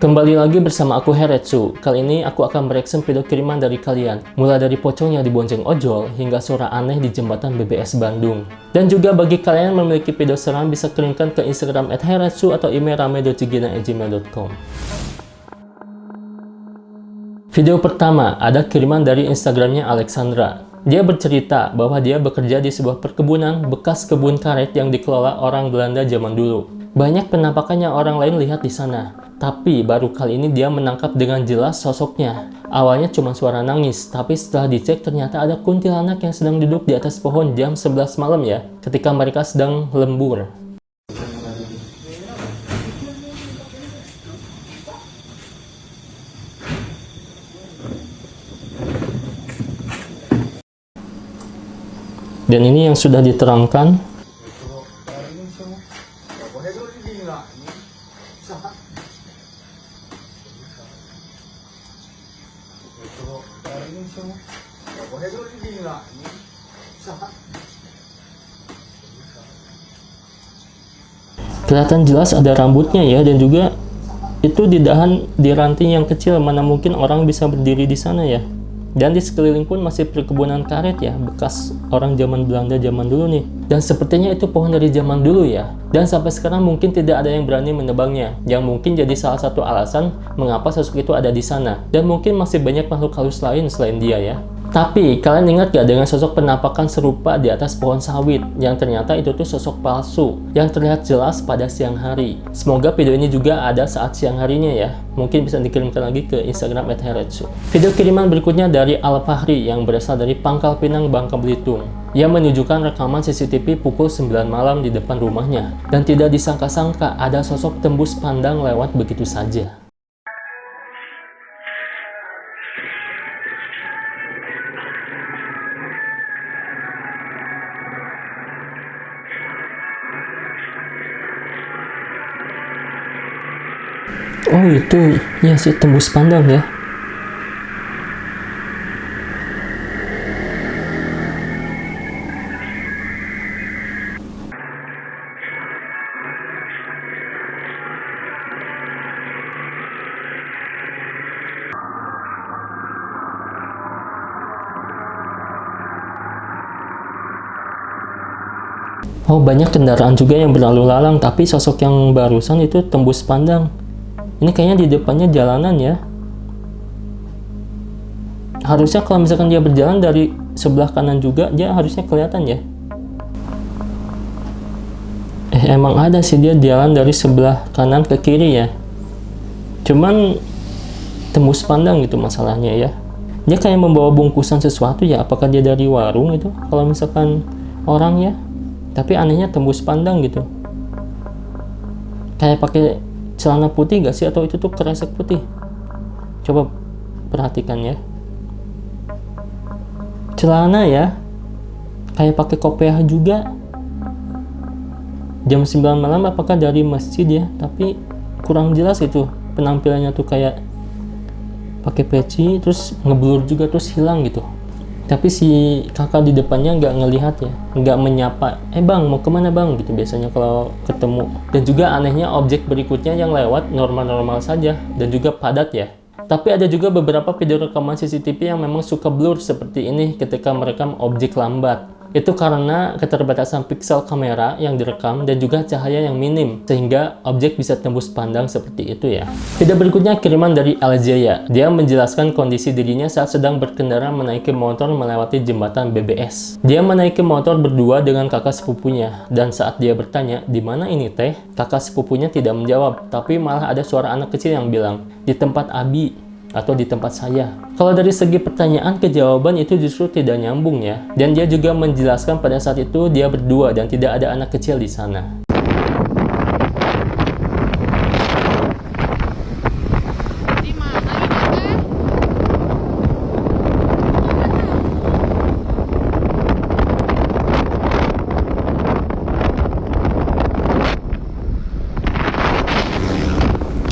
Kembali lagi bersama aku Heretsu. Kali ini aku akan mereaction video kiriman dari kalian. Mulai dari pocong yang dibonceng ojol hingga suara aneh di jembatan BBS Bandung. Dan juga bagi kalian yang memiliki video seram bisa kirimkan ke Instagram @heretsu atau email rame.cigina@gmail.com. Video pertama ada kiriman dari Instagramnya Alexandra. Dia bercerita bahwa dia bekerja di sebuah perkebunan bekas kebun karet yang dikelola orang Belanda zaman dulu. Banyak penampakan yang orang lain lihat di sana. Tapi baru kali ini dia menangkap dengan jelas sosoknya. Awalnya cuma suara nangis, tapi setelah dicek ternyata ada kuntilanak yang sedang duduk di atas pohon jam 11 malam ya, ketika mereka sedang lembur. Dan ini yang sudah diterangkan. Kelihatan jelas ada rambutnya ya, dan juga itu di dahan di ranting yang kecil, mana mungkin orang bisa berdiri di sana ya. Dan di sekeliling pun masih perkebunan karet ya, bekas orang zaman Belanda zaman dulu nih. Dan sepertinya itu pohon dari zaman dulu ya. Dan sampai sekarang mungkin tidak ada yang berani menebangnya, yang mungkin jadi salah satu alasan mengapa sosok itu ada di sana. Dan mungkin masih banyak makhluk halus lain selain dia ya. Tapi kalian ingat gak dengan sosok penampakan serupa di atas pohon sawit yang ternyata itu tuh sosok palsu yang terlihat jelas pada siang hari. Semoga video ini juga ada saat siang harinya ya. Mungkin bisa dikirimkan lagi ke Instagram @heretsu. Video kiriman berikutnya dari Al-Fahri yang berasal dari Pangkal Pinang, Bangka Belitung. Ia menunjukkan rekaman CCTV pukul 9 malam di depan rumahnya. Dan tidak disangka-sangka ada sosok tembus pandang lewat begitu saja. Oh itu, ya sih tembus pandang ya. Oh banyak kendaraan juga yang berlalu lalang, tapi sosok yang barusan itu tembus pandang. Ini kayaknya di depannya jalanan ya. Harusnya kalau misalkan dia berjalan dari sebelah kanan juga, dia harusnya kelihatan ya. Emang ada sih dia jalan dari sebelah kanan ke kiri ya. Cuman tembus pandang gitu masalahnya ya. Dia kayak membawa bungkusan sesuatu ya. Apakah dia dari warung itu? Kalau misalkan orang ya. Tapi anehnya tembus pandang gitu. Kayak pakai celana putih gak sih, atau itu tuh kresek putih? Coba perhatikan ya. Celana ya, kayak pakai kopiah juga. Jam 9 malam, apakah dari masjid ya? Tapi kurang jelas itu penampilannya tuh, kayak pakai peci terus ngeblur juga terus hilang gitu. Tapi si kakak di depannya nggak ngelihat ya, nggak menyapa, bang mau kemana bang gitu biasanya kalau ketemu. Dan juga anehnya objek berikutnya yang lewat normal-normal saja dan juga padat ya. Tapi ada juga beberapa video rekaman CCTV yang memang suka blur seperti ini ketika merekam objek lambat. Itu karena keterbatasan piksel kamera yang direkam dan juga cahaya yang minim, sehingga objek bisa tembus pandang seperti itu ya. Video berikutnya kiriman dari Aljaya. Dia menjelaskan kondisi dirinya saat sedang berkendara menaiki motor melewati jembatan BBS. Dia menaiki motor berdua dengan kakak sepupunya, dan saat dia bertanya, "Di mana ini teh?" Kakak sepupunya tidak menjawab, tapi malah ada suara anak kecil yang bilang, "Di tempat Abi," atau "di tempat saya." Kalau dari segi pertanyaan ke jawaban itu justru tidak nyambung ya. Dan dia juga menjelaskan pada saat itu dia berdua dan tidak ada anak kecil di sana.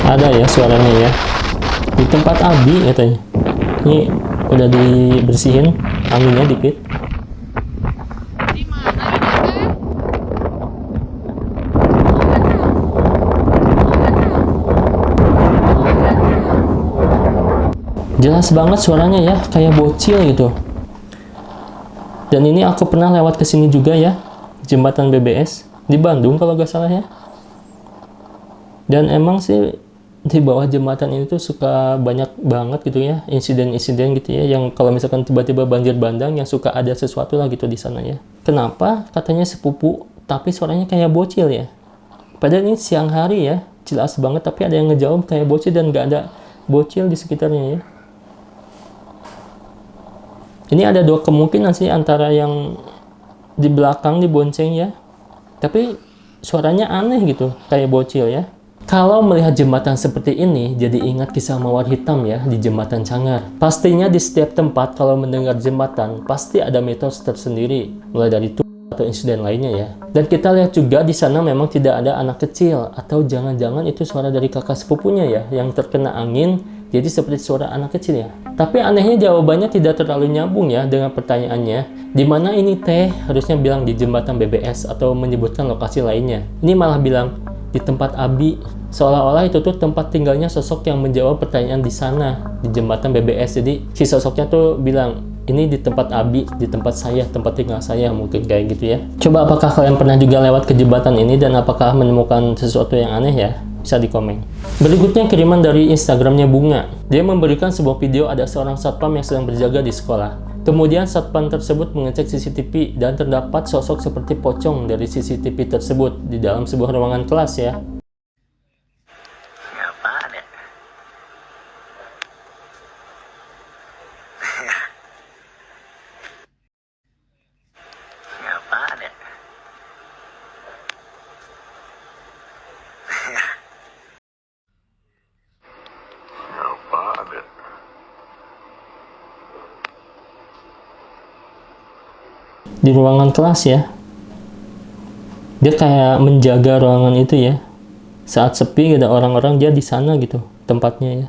Ada ya suaranya ya. Di tempat Abi katanya. Ini udah dibersihin anginnya dikit. Jelas banget suaranya ya, kayak bocil gitu. Dan ini aku pernah lewat ke sini juga ya, jembatan BBS di Bandung kalau gak salah ya. Dan emang sih di bawah jembatan ini tuh suka banyak banget gitu ya, insiden-insiden gitu ya, yang kalau misalkan tiba-tiba banjir bandang yang suka ada sesuatu lah gitu di sana ya. Kenapa? Katanya sepupu, tapi suaranya kayak bocil ya. Padahal ini siang hari ya, jelas banget, tapi ada yang ngejawab kayak bocil dan gak ada bocil di sekitarnya ya. Ini ada dua kemungkinan sih, antara yang di belakang dibonceng ya, tapi suaranya aneh gitu, kayak bocil ya. Kalau melihat jembatan seperti ini, jadi ingat kisah mawar hitam ya di jembatan Cangar. Pastinya di setiap tempat kalau mendengar jembatan, pasti ada mitos tersendiri, mulai dari itu atau insiden lainnya ya. Dan kita lihat juga di sana memang tidak ada anak kecil, atau jangan-jangan itu suara dari kakak sepupunya ya, yang terkena angin, jadi seperti suara anak kecil ya. Tapi anehnya jawabannya tidak terlalu nyambung ya dengan pertanyaannya. Di mana ini teh harusnya bilang di jembatan BBS atau menyebutkan lokasi lainnya. Ini malah bilang di tempat Abi. Seolah-olah itu tuh tempat tinggalnya sosok yang menjawab pertanyaan di sana, di jembatan BBS. Jadi si sosoknya tuh bilang, ini di tempat Abi, di tempat saya, tempat tinggal saya, mungkin kayak gitu ya. Coba apakah kalian pernah juga lewat ke jembatan ini dan apakah menemukan sesuatu yang aneh ya? Bisa di komen. Berikutnya kiriman dari Instagramnya Bunga. Dia memberikan sebuah video ada seorang satpam yang sedang berjaga di sekolah. Kemudian satpam tersebut mengecek CCTV dan terdapat sosok seperti pocong dari CCTV tersebut di dalam sebuah ruangan kelas ya. Apaan ya? Apaan ya? Apaan ya? Di ruangan kelas ya. Dia kayak menjaga ruangan itu ya. Saat sepi ada orang-orang, dia di sana gitu tempatnya ya.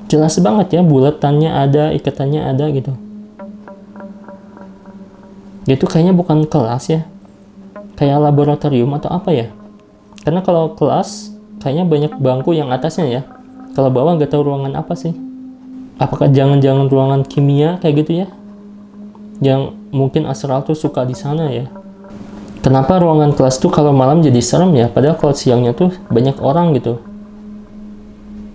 Jelas banget ya, bulatannya ada, ikatannya ada gitu. Itu kayaknya bukan kelas ya. Kayak laboratorium atau apa ya. Karena kalau kelas kayaknya banyak bangku yang atasnya ya. Kalau bawah nggak tahu ruangan apa sih. Apakah jangan-jangan ruangan kimia kayak gitu ya? Yang mungkin Astral tuh suka di sana ya. Kenapa ruangan kelas tuh kalau malam jadi serem ya? Padahal kalau siangnya tuh banyak orang gitu.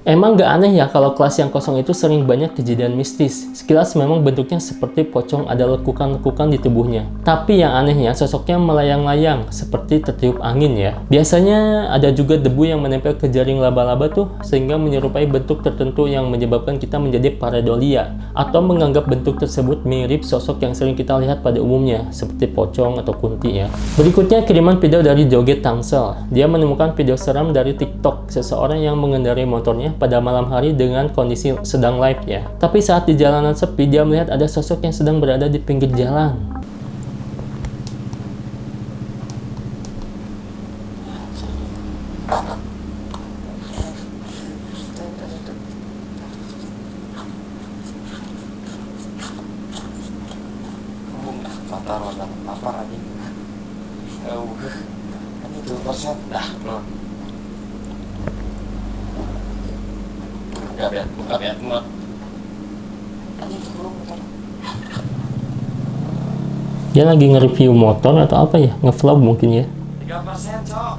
Emang gak aneh ya kalau kelas yang kosong itu sering banyak kejadian mistis. Sekilas memang bentuknya seperti pocong, ada lekukan-lekukan di tubuhnya. Tapi yang anehnya sosoknya melayang-layang seperti tertiup angin ya. Biasanya ada juga debu yang menempel ke jaring laba-laba tuh sehingga menyerupai bentuk tertentu yang menyebabkan kita menjadi pareidolia atau menganggap bentuk tersebut mirip sosok yang sering kita lihat pada umumnya seperti pocong atau kunti ya. Berikutnya kiriman video dari Joget Tangsel. Dia menemukan video seram dari TikTok seseorang yang mengendarai motornya pada malam hari dengan kondisi sedang live ya. Tapi saat di jalanan sepi, dia melihat ada sosok yang sedang berada di pinggir jalan. Motor lapar aja. Kan itu persen dah belum. Buka biar muat. Dia lagi nge-review motor atau apa ya? Nge-vlog mungkin ya. 3% cok.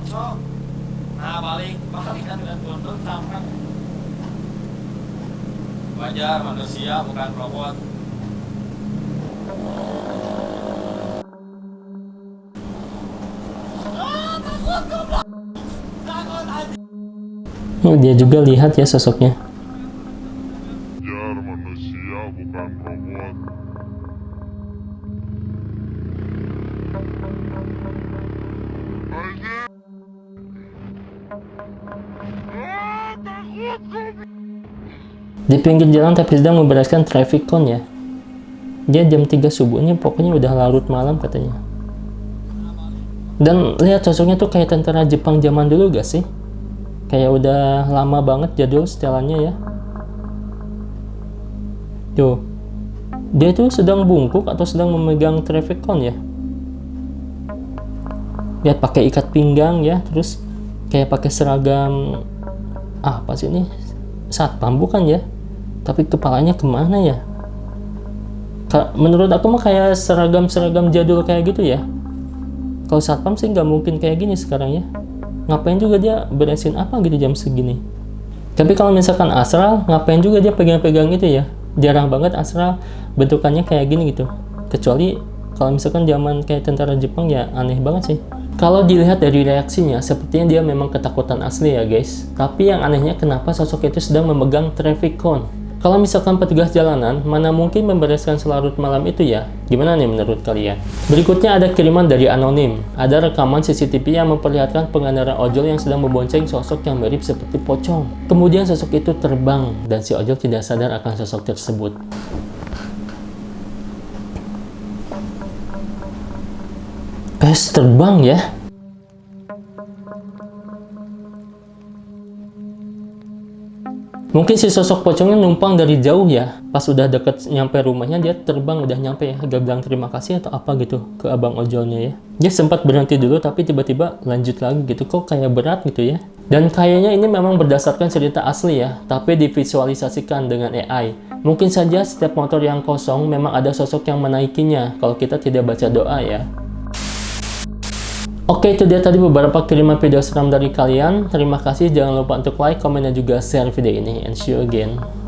Nah balik ikan dan bondol sampai. Wajar manusia bukan robot. Oh, dia juga lihat ya sosoknya. Wajar manusia bukan robot. Di pinggir jalan tapi sedang membereskan traffic cone ya. Dia jam 3 subuhnya pokoknya udah larut malam katanya. Dan lihat sosoknya tuh kayak tentara Jepang zaman dulu gak sih? Kayak udah lama banget jadul setelannya ya. Tuh. Dia tuh sedang bungkuk atau sedang memegang traffic cone ya. Lihat pakai ikat pinggang ya, terus kayak pakai seragam apa sih ini? Satpam bukan ya? Tapi kepalanya kemana ya? Menurut aku mah kayak seragam-seragam jadul kayak gitu ya. Kalau satpam sih nggak mungkin kayak gini sekarang ya. Ngapain juga dia beresin apa gitu jam segini? Tapi kalau misalkan astral, ngapain juga dia pegang-pegang itu ya? Jarang banget astral bentukannya kayak gini gitu. Kecuali kalau misalkan zaman kayak tentara Jepang ya aneh banget sih. Kalau dilihat dari reaksinya, sepertinya dia memang ketakutan asli ya guys. Tapi yang anehnya kenapa sosok itu sedang memegang traffic cone? Kalau misalkan petugas jalanan, mana mungkin membereskan selarut malam itu ya? Gimana nih menurut kalian? Berikutnya ada kiriman dari anonim. Ada rekaman CCTV yang memperlihatkan pengendara ojol yang sedang membonceng sosok yang mirip seperti pocong. Kemudian sosok itu terbang dan si ojol tidak sadar akan sosok tersebut. Terbang ya? Mungkin si sosok pocongnya numpang dari jauh ya. Pas udah deket nyampe rumahnya dia terbang udah nyampe ya. Gak bilang terima kasih atau apa gitu ke abang ojolnya ya. Dia sempat berhenti dulu tapi tiba-tiba lanjut lagi gitu. Kok kayak berat gitu ya. Dan kayaknya ini memang berdasarkan cerita asli ya. Tapi divisualisasikan dengan AI. Mungkin saja setiap motor yang kosong memang ada sosok yang menaikinya. Kalau kita tidak baca doa ya. Oke, itu dia tadi beberapa kiriman video seram dari kalian. Terima kasih, jangan lupa untuk like, komen, dan juga share video ini. And see you again.